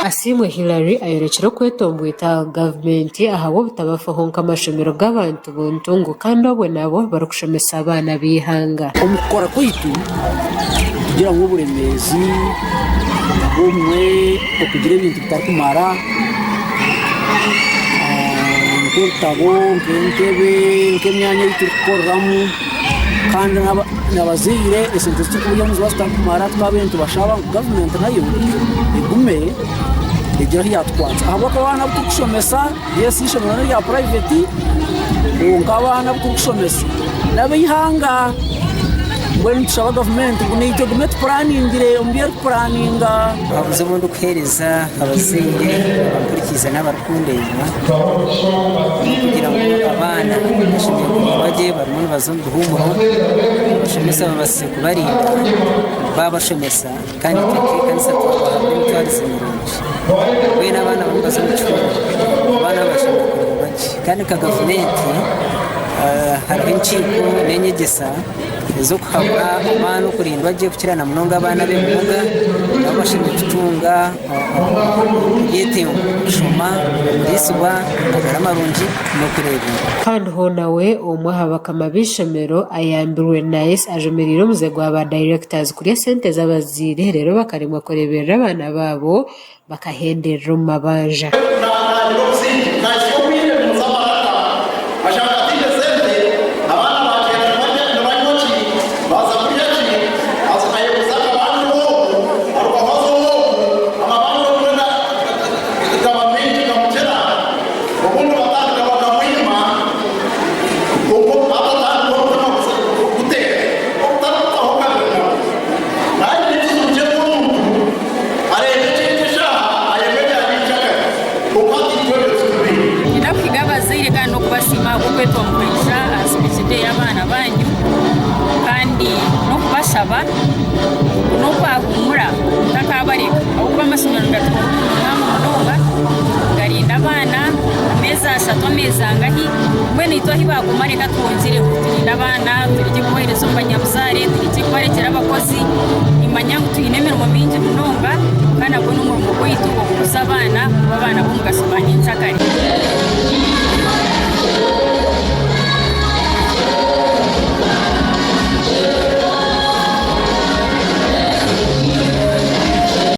Asimwe Hilary ayerekera kwetombwita gavumenti ahabo butabafaho nk'amashomero g'abantu buntungu kandi obwe nabo barukushomesa abana bihanga omukora kwitu kugira ngo uburemezi umwe okugira ibintu bitakumara nk'ibitabo nk'intebe nk'imyanya y'itukoreramo kandi n'abazire esente z'ukuburyo muziba zitakumara twabintu bashaba gavumenti nayo igume igira yatwatsa ahubwo abana butukushomesa yesi ishomero rya private nk'abana butukushomesa n'abihanga when tushaba gavumenti kunito gumet planingire umbiye planinga abuze ubundi kuhereza abazire bakurikiza n'abarukundenya kugira ngo abana bashobore bajye barimo bazumbuhumuro bashomesa babase kubarinda babashomesa kandi kanisa twabahabwe twarize mirungi we n'abana bambaza mu cyumba abana bashobora kubaki kandi ka gavumenti hari inciko n'enyegesa zo kuhabura abana kurindwa agiye gukirana munonga abana be muga nabo bashinzwe gutunga yete shoma riswa agaramarungi no kureba kandi ho nawe umuhaba kamabishemero ayambirwe nice ajemeriro muzego aba directors kuri sente z'abazire rero bakarimwa kureberera abana babo bakahenderera mu mabanja no kwahumura takabareka ahubwo amasomero ngatwara munonga garinda abana ameza ashatu ameza ngahi mwene itohi bagumareka twonzire kurinda abana turije kubahereza mbanyabuzare turije kubarekera abakozi imanya tuyinemera mu mingi munonga kandi abone umurimo kwitu wo kuza abana bo mugasomanya insakare